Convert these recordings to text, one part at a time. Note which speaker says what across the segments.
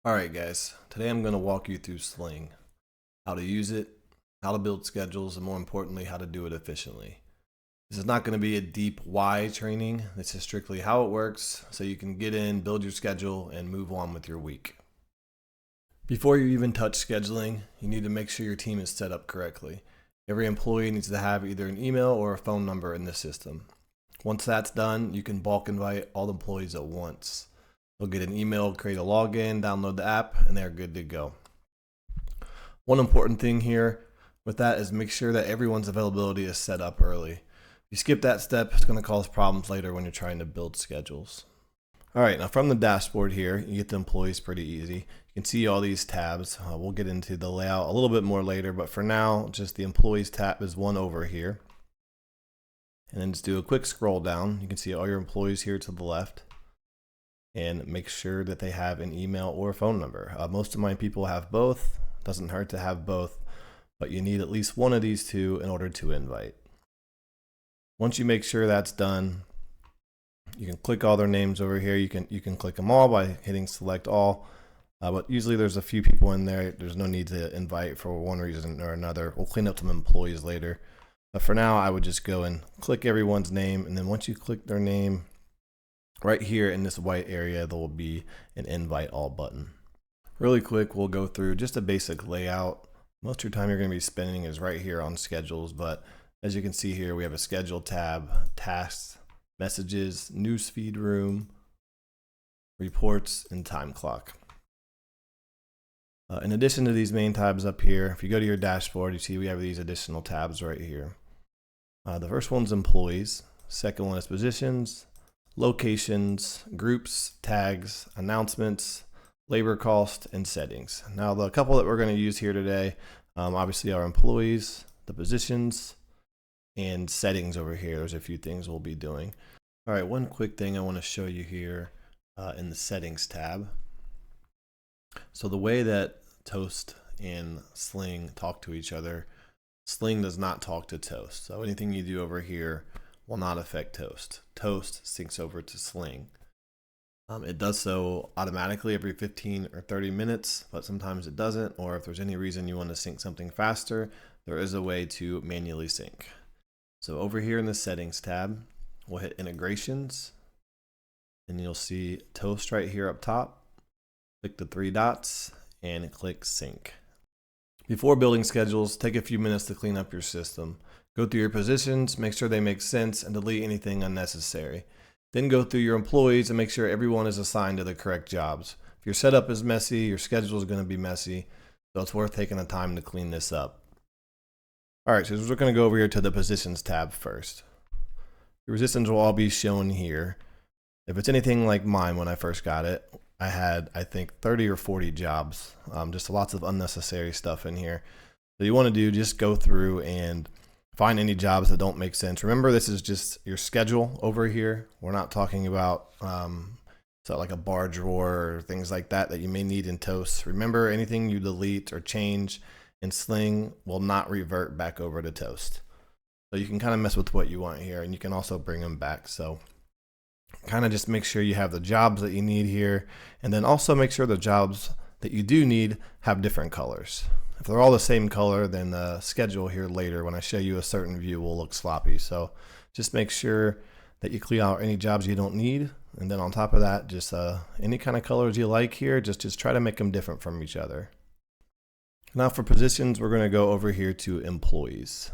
Speaker 1: Alright guys, today I'm going to walk you through Sling, how to use it, how to build schedules, and more importantly, how to do it efficiently. This is not going to be a deep why training, this is strictly how it works so you can get in, build your schedule, and move on with your week. Before you even touch scheduling, you need to make sure your team is set up correctly. Every employee needs to have either an email or a phone number in the system. Once that's done, you can bulk invite all the employees at once. They'll get an email, create a login, download the app, and they're good to go. One important thing here with that is make sure that everyone's availability is set up early. If you skip that step, it's going to cause problems later when you're trying to build schedules. All right, now from the dashboard here, you get the employees pretty easy. You can see all these tabs. We'll get into the layout a little bit more later, but for now, just the employees tab is one over here. And then just do a quick scroll down. You can see all your employees here to the left. And make sure that they have an email or a phone number. Most of my people have both. Doesn't hurt to have both, but you need at least one of these two in order to invite. Once you make sure that's done, you can click all their names over here. You can click them all by hitting select all, but usually there's a few people in there. There's no need to invite for one reason or another. We'll clean up some employees later, but for now I would just go and click everyone's name, and then once you click their name, right here in this white area, there will be an invite all button. Really quick, we'll go through just a basic layout. Most of your time you're going to be spending is right here on schedules, but as you can see here, we have a schedule tab, tasks, messages, newsfeed room, reports, and time clock. In addition to these main tabs up here, if you go to your dashboard, you see we have these additional tabs right here. The first one's employees, second one is positions, locations, groups, tags, announcements, labor cost, and settings. Now the couple that we're going to use here today, obviously our employees, the positions, and settings over here. There's a few things we'll be doing. All right, one quick thing I want to show you here in the settings tab. So the way that Toast and Sling talk to each other, Sling does not talk to Toast. So anything you do over here will not affect Toast. Toast syncs over to Sling. It does so automatically every 15 or 30 minutes, but sometimes it doesn't, or if there's any reason you want to sync something faster, there is a way to manually sync. So over here in the settings tab, we'll hit integrations, and you'll see Toast right here up top. Click the three dots and click sync. Before building schedules, take a few minutes to clean up your system. Go through your positions, make sure they make sense, and delete anything unnecessary. Then go through your employees and make sure everyone is assigned to the correct jobs. If your setup is messy, your schedule is going to be messy, so it's worth taking the time to clean this up. All right, so we're going to go over here to the positions tab first. Your positions will all be shown here. If it's anything like mine when I first got it, I had, I think, 30 or 40 jobs, just lots of unnecessary stuff in here. So you want to do, just go through and find any jobs that don't make sense. Remember, this is just your schedule over here. We're not talking about so like a bar drawer or things like that you may need in Toast. Remember, anything you delete or change in Sling will not revert back over to Toast. So you can kind of mess with what you want here, and you can also bring them back. So kind of just make sure you have the jobs that you need here, and then also make sure the jobs that you do need have different colors. If they're all the same color, then the schedule here later, when I show you a certain view, will look sloppy. So just make sure that you clear out any jobs you don't need. And then on top of that, just any kind of colors you like here, just try to make them different from each other. Now for positions, we're going to go over here to employees.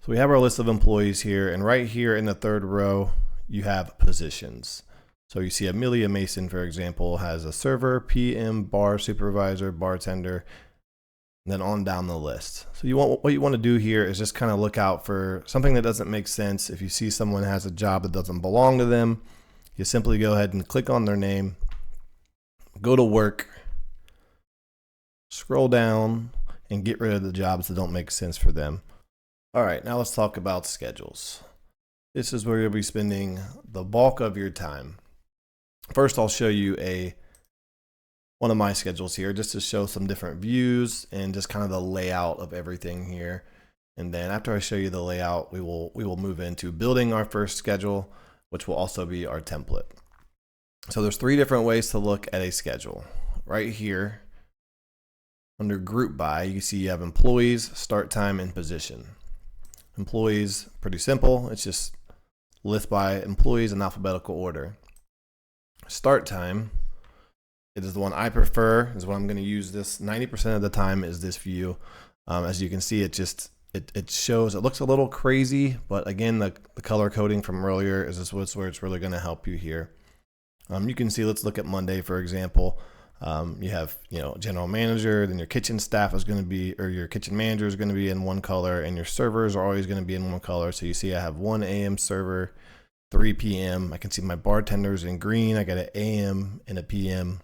Speaker 1: So we have our list of employees here, and right here in the third row, you have positions. So you see Amelia Mason, for example, has a server, PM, bar supervisor, bartender, and then on down the list. So what you want to do here is just kind of look out for something that doesn't make sense. If you see someone has a job that doesn't belong to them, you simply go ahead and click on their name, go to work, scroll down, and get rid of the jobs that don't make sense for them. All right, now let's talk about schedules. This is where you'll be spending the bulk of your time. First, I'll show you one of my schedules here just to show some different views and just kind of the layout of everything here. And then after I show you the layout, we will move into building our first schedule, which will also be our template. So there's 3 different ways to look at a schedule. Right here, under group by, you see you have employees, start time, and position. Employees, pretty simple. It's just list by employees in alphabetical order. Start time, it is the one I prefer, is what I'm going to use this 90% of the time is this view. As you can see, it shows, it looks a little crazy, but again, the color coding from earlier is where it's really going to help you here. You can see, let's look at Monday, for example. You have, general manager, then your kitchen staff is going to be, or your kitchen manager is going to be in one color, and your servers are always going to be in one color. So you see I have 1 a.m. server, 3 p.m. I can see my bartenders in green. I got an a.m. and a p.m.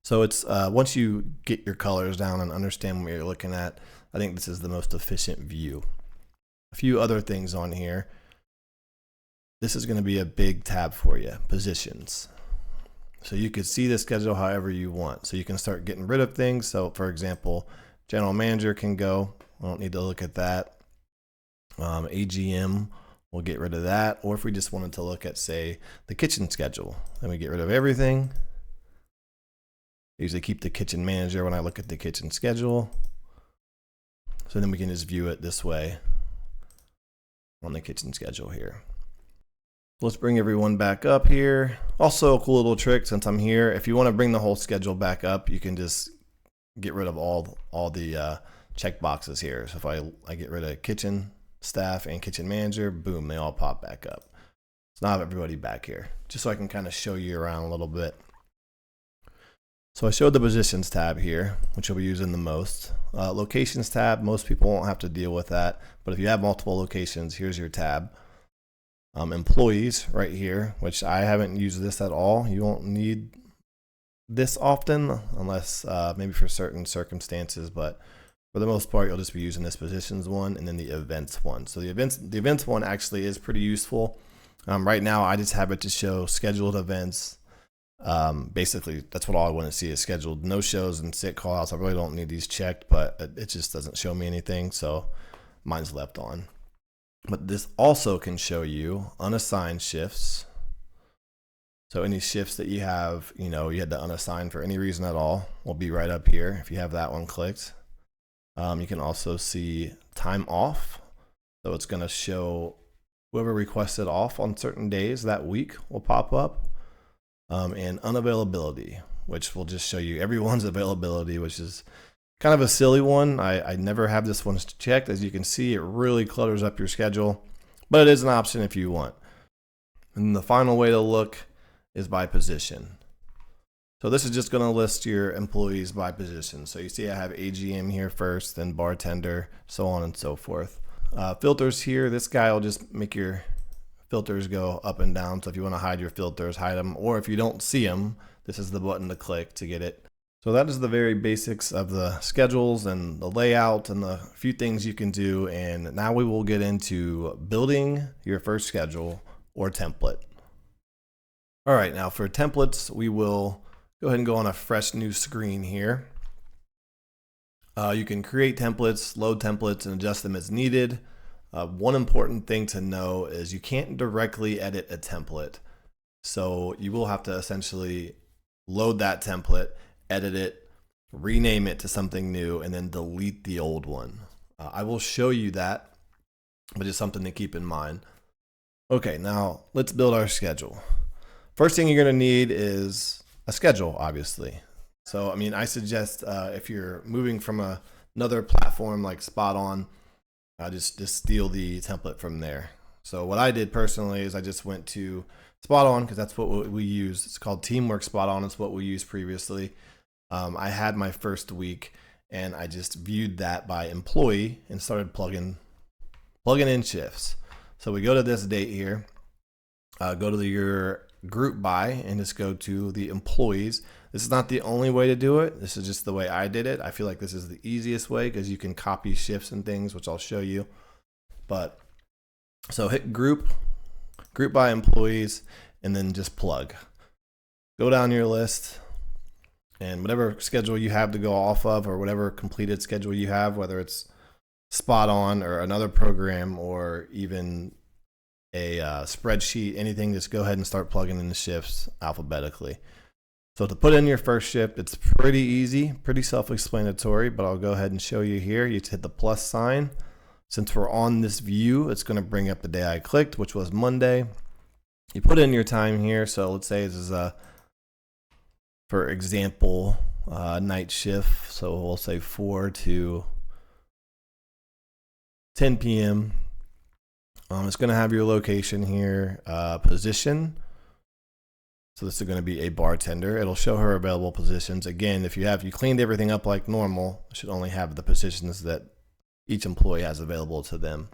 Speaker 1: So it's once you get your colors down and understand what you're looking at, I think this is the most efficient view. A few other things on here. This is going to be a big tab for you, positions. So you could see the schedule however you want. So you can start getting rid of things. So for example, general manager can go. I don't need to look at that. AGM, we'll get rid of that. Or if we just wanted to look at, say, the kitchen schedule, then we get rid of everything. I usually keep the kitchen manager when I look at the kitchen schedule. So then we can just view it this way on the kitchen schedule here. Let's bring everyone back up here. Also a cool little trick since I'm here, if you want to bring the whole schedule back up, you can just get rid of all the check boxes here. So if I get rid of kitchen staff and kitchen manager, boom, they all pop back up. So now I have everybody back here, just so I can kind of show you around a little bit. So I showed the positions tab here, which you'll be using the most. Locations tab, most people won't have to deal with that, but if you have multiple locations, here's your tab. Employees right here, which I haven't used this at all. You won't need this often unless maybe for certain circumstances, but for the most part, you'll just be using this positions one and then the events one. So the events one actually is pretty useful. Right now, I just have it to show scheduled events. Basically, that's what all I want to see is scheduled no shows and sick callouts. I really don't need these checked, but it just doesn't show me anything, so mine's left on. But this also can show you unassigned shifts. So any shifts that you have, you had to unassign for any reason at all will be right up here if you have that one clicked. You can also see time off. So it's going to show whoever requested off on certain days that week will pop up. And unavailability, which will just show you everyone's availability, which is kind of a silly one. I never have this one checked. As you can see, it really clutters up your schedule, but it is an option if you want. And the final way to look is by position. So this is just going to list your employees by position. So you see I have AGM here first, then bartender, so on and so forth. Filters here, this guy will just make your filters go up and down. So if you want to hide your filters, hide them. Or if you don't see them, this is the button to click to get it. So that is the very basics of the schedules and the layout and the few things you can do. And now we will get into building your first schedule or template. All right, now for templates, we will go ahead and go on a fresh new screen here. You can create templates, load templates, and adjust them as needed. One important thing to know is you can't directly edit a template. So you will have to essentially load that template, edit it, rename it to something new, and then delete the old one. I will show you that, but just something to keep in mind. Okay, now let's build our schedule. First thing you're going to need is a schedule, obviously. So, I suggest if you're moving from another platform like Spot On, just steal the template from there. So what I did personally is I just went to Spot On because that's what we use. It's called Teamwork Spot On. It's what we used previously. I had my first week and I just viewed that by employee and started plugging in shifts. So we go to this date here, go to your group by and just go to the employees. This is not the only way to do it. This is just the way I did it. I feel like this is the easiest way because you can copy shifts and things, which I'll show you. But so hit group by employees, and then just plug. Go down your list and whatever schedule you have to go off of, or whatever completed schedule you have, whether it's Spot On or another program or even spreadsheet, anything, just go ahead and start plugging in the shifts alphabetically. So to put in your first shift, it's pretty easy, pretty self-explanatory, but I'll go ahead and show you here. You just hit the plus sign. Since we're on this view, it's going to bring up the day I clicked, which was Monday. You put in your time here. So let's say this is for example, night shift. So we'll say 4 to 10 p.m. It's going to have your location here, position. So this is going to be a bartender. It'll show her available positions. Again, if you cleaned everything up like normal, it should only have the positions that each employee has available to them.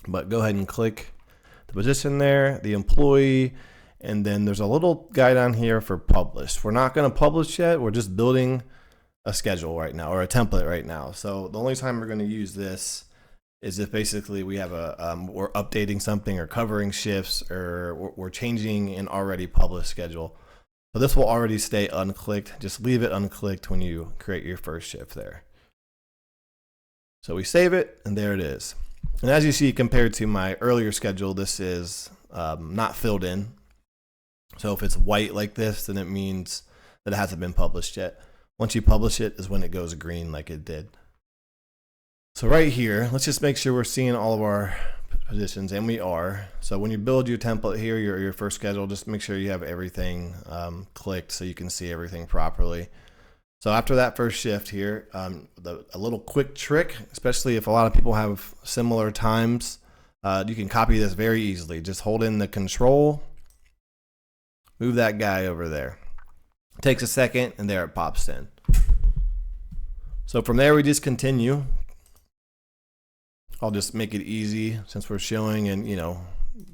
Speaker 1: But go ahead and click the position there, the employee, and then there's a little guy down here for publish. We're not going to publish yet. We're just building a schedule right now, or a template right now. So the only time we're going to use this is if basically we have we're updating something or covering shifts, or we're changing an already published schedule. So this will already stay unclicked. Just leave it unclicked when you create your first shift there. So we save it, and there it is. And as you see, compared to my earlier schedule, this is not filled in. So if it's white like this, then it means that it hasn't been published yet. Once you publish it is when it goes green like it did. So right here, let's just make sure we're seeing all of our positions, and we are. So when you build your template here, your first schedule, just make sure you have everything clicked so you can see everything properly. So after that first shift here, a little quick trick, especially if a lot of people have similar times, you can copy this very easily. Just hold in the control, move that guy over there. It takes a second, and there it pops in. So from there, we just continue. I'll just make it easy since we're showing, and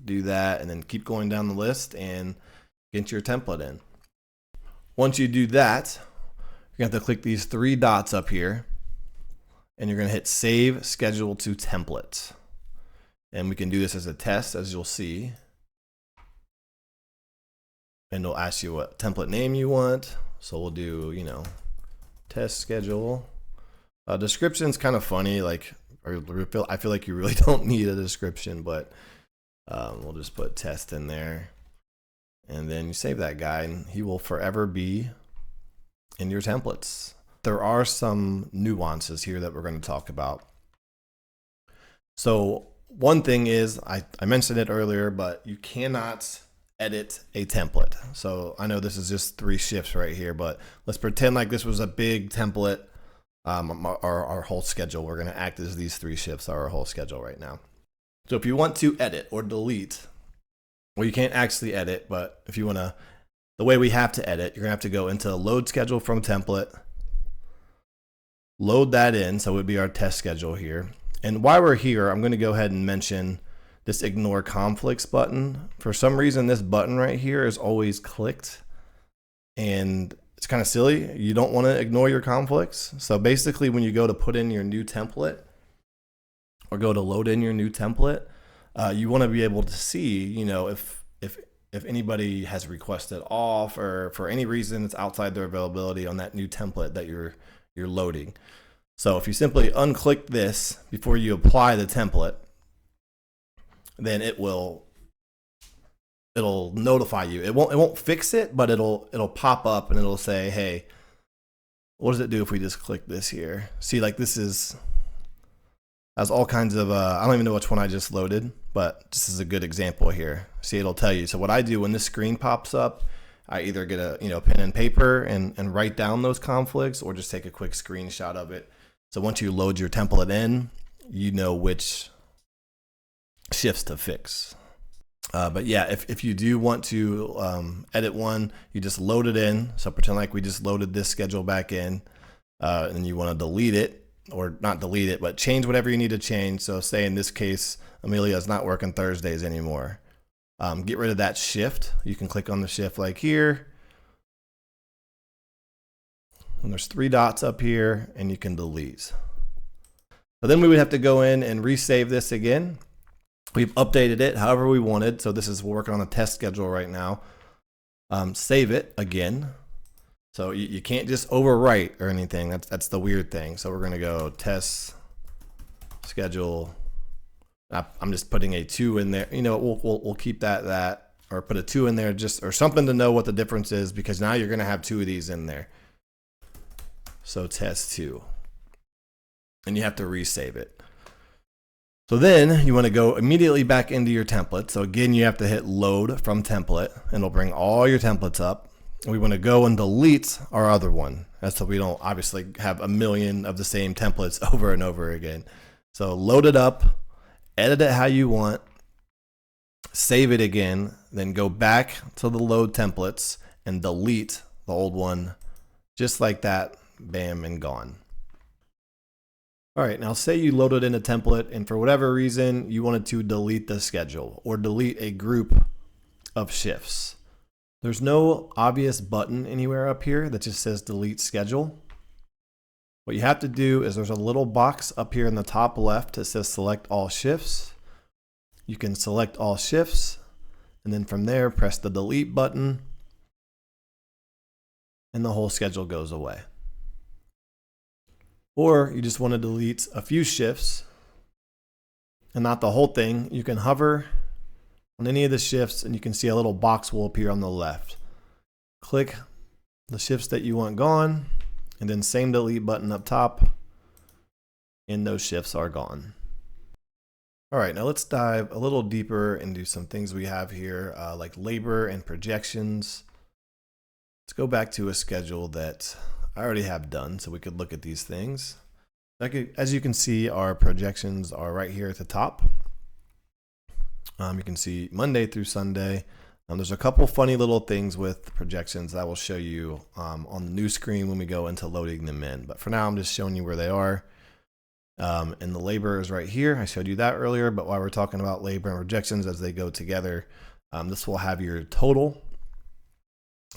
Speaker 1: do that, and then keep going down the list and get your template in. Once you do that, you're going to have to click these 3 dots up here, and you're going to hit Save Schedule to Template. And we can do this as a test, as you'll see. And it'll ask you what template name you want. So we'll do, test schedule. Description's kind of funny, like, I feel like you really don't need a description, but we'll just put test in there, and then you save that guy, and he will forever be in your templates. There are some nuances here that we're going to talk about. So one thing is, I mentioned it earlier, but you cannot edit a template. So I know this is just 3 shifts right here, but let's pretend like this was a big template. Our whole schedule, we're going to act as these 3 shifts are our whole schedule right now. So if you want to edit or delete, well, you can't actually edit, but if you want to, the way we have to edit, you're going to have to go into load schedule from template, load that in. So it would be our test schedule here. And while we're here, I'm going to go ahead and mention this ignore conflicts button. For some reason, this button right here is always clicked, and it's kind of silly. You don't want to ignore your conflicts. So basically, when you go to put in your new template or go to load in your new template, you want to be able to see, if anybody has requested off, or for any reason it's outside their availability on that new template that you're loading. So if you simply unclick this before you apply the template, then it'll notify you. It won't fix it, but it'll pop up, and it'll say, hey, what does it do if we just click this here? See, like this has all kinds of, I don't even know which one I just loaded, but this is a good example here. See, it'll tell you. So what I do when this screen pops up, I either get a pen and paper and write down those conflicts, or just take a quick screenshot of it. So once you load your template in, you know which shifts to fix. But yeah, if you do want to edit one, you just load it in. So pretend like we just loaded this schedule back in, and you want to delete it, or not delete it, but change whatever you need to change. So say in this case, Amelia's not working Thursdays anymore. Get rid of that shift. You can click on the shift like here. And there's 3 dots up here, and you can delete. So then we would have to go in and resave this again. We've updated it however we wanted. So this is, we're working on a test schedule right now. Save it again. So you can't just overwrite or anything. That's the weird thing. So we're going to go test schedule I'm just putting a 2 in there. You know, we'll keep that, or put a 2 in there just, or something to know what the difference is, because now you're going to have 2 of these in there. So test 2. And you have to resave it. So then you want to go immediately back into your template. So again, you have to hit load from template, and it'll bring all your templates up. We want to go and delete our other one. That's so we don't obviously have a million of the same templates over and over again. So load it up, edit it how you want, save it again, then go back to the load templates and delete the old one just like that. Bam, and gone. All right, now say you loaded in a template and for whatever reason you wanted to delete the schedule or delete a group of shifts. There's no obvious button anywhere up here that just says delete schedule. What you have to do is there's a little box up here in the top left that says select all shifts. You can select all shifts, and then from there press the delete button and the whole schedule goes away. Or you just want to delete a few shifts and not the whole thing. You can hover on any of the shifts and you can see a little box will appear on the left. Click the shifts that you want gone, and then same delete button up top, and those shifts are gone. All right, now let's dive a little deeper into some things we have here, like labor and projections. Let's go back to a schedule that I already have done so we could look at these things. As you can see, our projections are right here at the top. You can see Monday through Sunday. There's a couple funny little things with projections that I will show you on the new screen when we go into loading them in. But for now, I'm just showing you where they are. And the labor is right here. I showed you that earlier, but while we're talking about labor and projections as they go together, this will have your total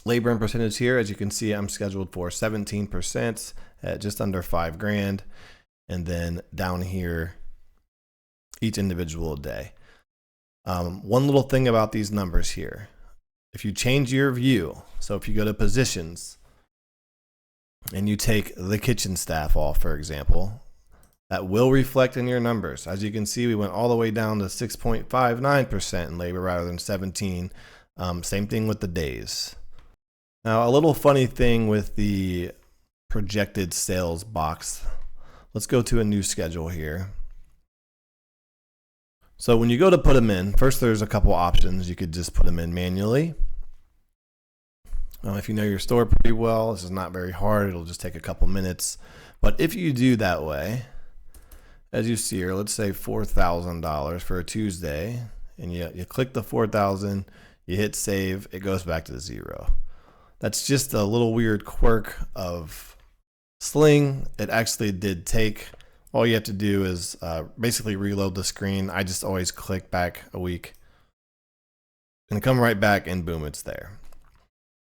Speaker 1: labor and percentage here. As you can see, I'm scheduled for 17% at just under $5,000. And then down here, each individual day. One little thing about these numbers here, if you change your view, so if you go to positions and you take the kitchen staff off, for example, that will reflect in your numbers. As you can see, we went all the way down to 6.59% in labor rather than 17. Same thing with the days. Now, a little funny thing with the projected sales box. Let's go to a new schedule here. So when you go to put them in, first there's a couple options. You could just put them in manually. If you know your store pretty well, this is not very hard. It'll just take a couple minutes. But if you do that way, as you see here, let's say $4,000 for a Tuesday, and you click the 4,000, you hit save, it goes back to 0. That's just a little weird quirk of Sling. It actually did take, all you have to do is basically reload the screen. I just always click back a week and come right back and boom, it's there.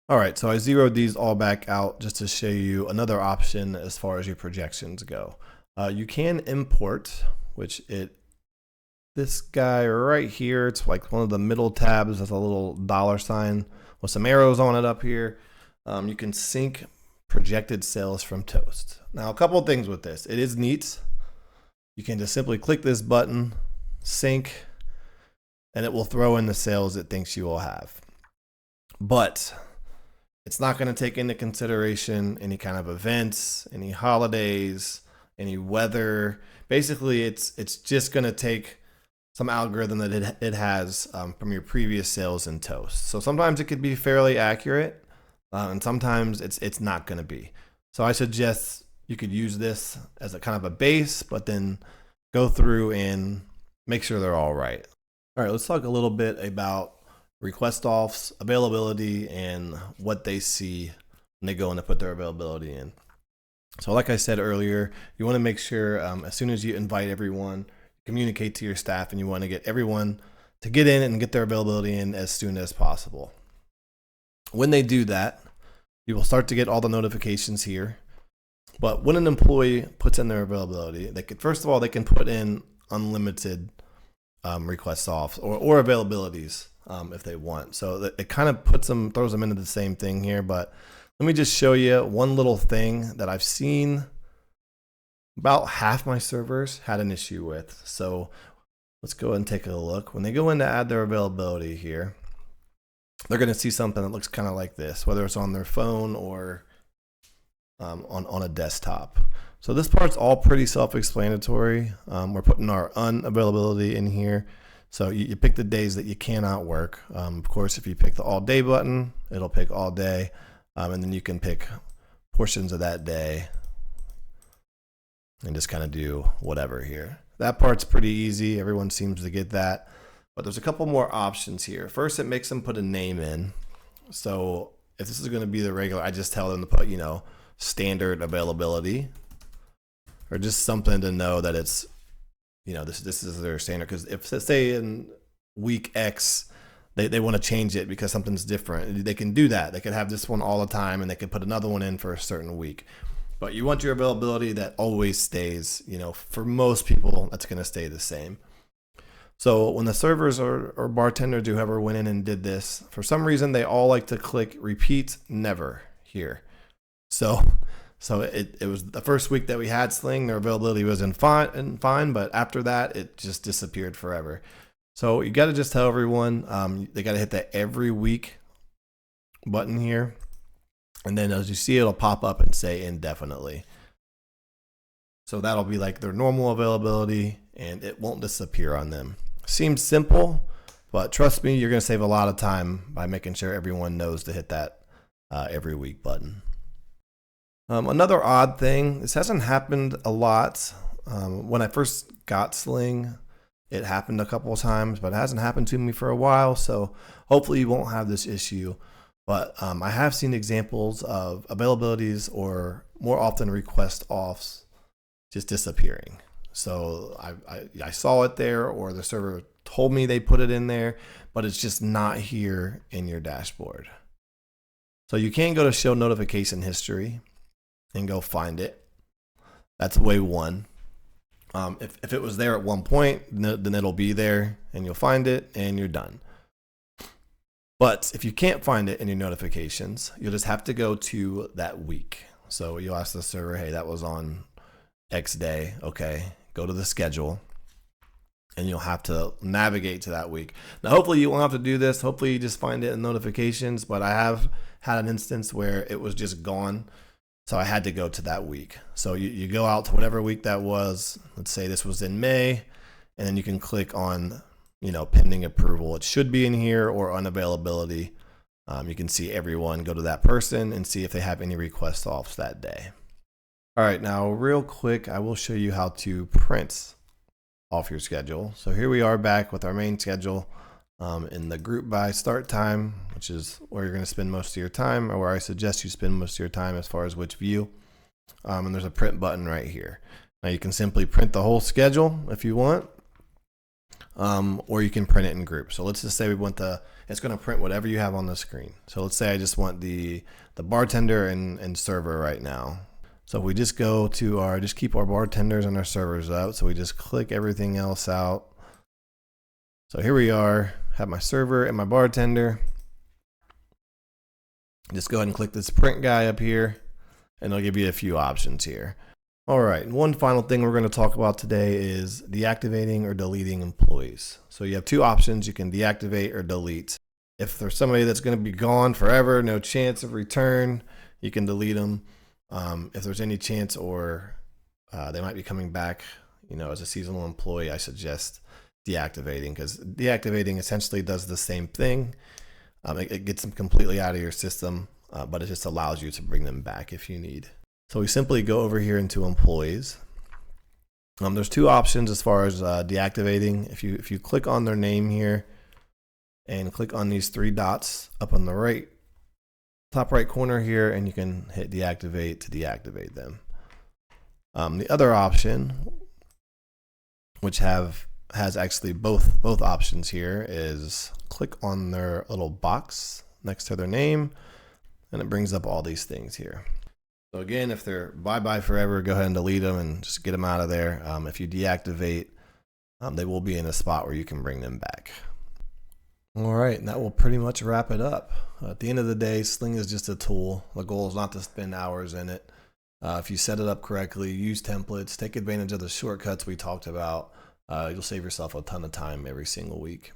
Speaker 1: All right, so I zeroed these all back out just to show you another option as far as your projections go. You can import, this guy right here, it's like one of the middle tabs has a little $ with some arrows on it up here. You can sync projected sales from Toast. Now, a couple of things with this. It is neat. You can just simply click this button, sync, and it will throw in the sales it thinks you will have. But it's not going to take into consideration any kind of events, any holidays, any weather. Basically, it's just going to take some algorithm that it has from your previous sales in Toast. So sometimes it could be fairly accurate, and sometimes it's not going to be. So I suggest you could use this as a kind of a base, but then go through and make sure they're all right. All right, let's talk a little bit about request offs, availability, and what they see when they go in to put their availability in. So like I said earlier, you want to make sure as soon as you invite everyone, communicate to your staff, and you want to get everyone to get in and get their availability in as soon as possible. When they do that, you will start to get all the notifications here. But when an employee puts in their availability, they could, first of all, they can put in unlimited requests off or availabilities if they want. So it kind of throws them into the same thing here. But let me just show you one little thing that I've seen about half my servers had an issue with. So let's go ahead and take a look. When they go in to add their availability here, they're going to see something that looks kind of like this, whether it's on their phone or on a desktop. So this part's all pretty self-explanatory. We're putting our unavailability in here. So you pick the days that you cannot work. Of course, if you pick the all day button, it'll pick all day. And then you can pick portions of that day and just kind of do whatever here. That part's pretty easy. Everyone seems to get that. But there's a couple more options here. First, it makes them put a name in. So if this is going to be the regular, I just tell them to put, standard availability, or just something to know that it's, this is their standard. Because if, say, in week X, they want to change it because something's different, they can do that. They could have this one all the time, and they can put another one in for a certain week. But you want your availability that always stays, for most people, that's going to stay the same. So when the servers or bartenders, whoever went in and did this, for some reason, they all like to click repeat never here. So it was the first week that we had Sling, their availability was fine, but after that, it just disappeared forever. So you got to just tell everyone, they got to hit that every week button here. And then as you see, it'll pop up and say indefinitely. So that'll be like their normal availability, and it won't disappear on them. Seems simple, but trust me, you're going to save a lot of time by making sure everyone knows to hit that every week button. Another odd thing, this hasn't happened a lot. When I first got Sling, it happened a couple of times, but it hasn't happened to me for a while. So hopefully you won't have this issue. But I have seen examples of availabilities, or more often request offs, just disappearing. So I saw it there, or the server told me they put it in there, but it's just not here in your dashboard. So you can go to show notification history and go find it. That's way one. If it was there at one point, then it'll be there and you'll find it and you're done. But if you can't find it in your notifications, you'll just have to go to that week. So you'll ask the server, hey, that was on X day. Okay, go to the schedule, and you'll have to navigate to that week. Now, hopefully you won't have to do this. Hopefully you just find it in notifications, but I have had an instance where it was just gone. So I had to go to that week. So you go out to whatever week that was. Let's say this was in May, and then you can click on, pending approval. It should be in here, or unavailability. You can see everyone, go to that person and see if they have any request offs that day. All right, now real quick, I will show you how to print off your schedule. So here we are back with our main schedule in the group by start time, which is where you're going to spend most of your time, or where I suggest you spend most of your time as far as which view. And there's a print button right here. Now you can simply print the whole schedule if you want, or you can print it in groups. So let's just say we want it's going to print whatever you have on the screen. So let's say I just want the bartender and server right now. So if we just go to just keep our bartenders and our servers out. So we just click everything else out. So here we are, have my server and my bartender. Just go ahead and click this print guy up here, and it'll give you a few options here. All right, one final thing we're going to talk about today is deactivating or deleting employees. So you have two options. You can deactivate or delete. If there's somebody that's going to be gone forever, no chance of return, you can delete them. If there's any chance, or they might be coming back, as a seasonal employee, I suggest deactivating, because deactivating essentially does the same thing. It gets them completely out of your system, but it just allows you to bring them back if you need. So we simply go over here into employees. There's two options as far as deactivating. If you click on their name here and click on these three dots up on the top right corner here, and you can hit deactivate to deactivate them. The other option, which has actually both options here, is click on their little box next to their name, and it brings up all these things here. So again, if they're bye-bye forever, go ahead and delete them and just get them out of there. If you deactivate, they will be in a spot where you can bring them back. All right, and that will pretty much wrap it up. At the end of the day, Sling is just a tool. The goal is not to spend hours in it. If you set it up correctly, use templates, take advantage of the shortcuts we talked about, You'll save yourself a ton of time every single week.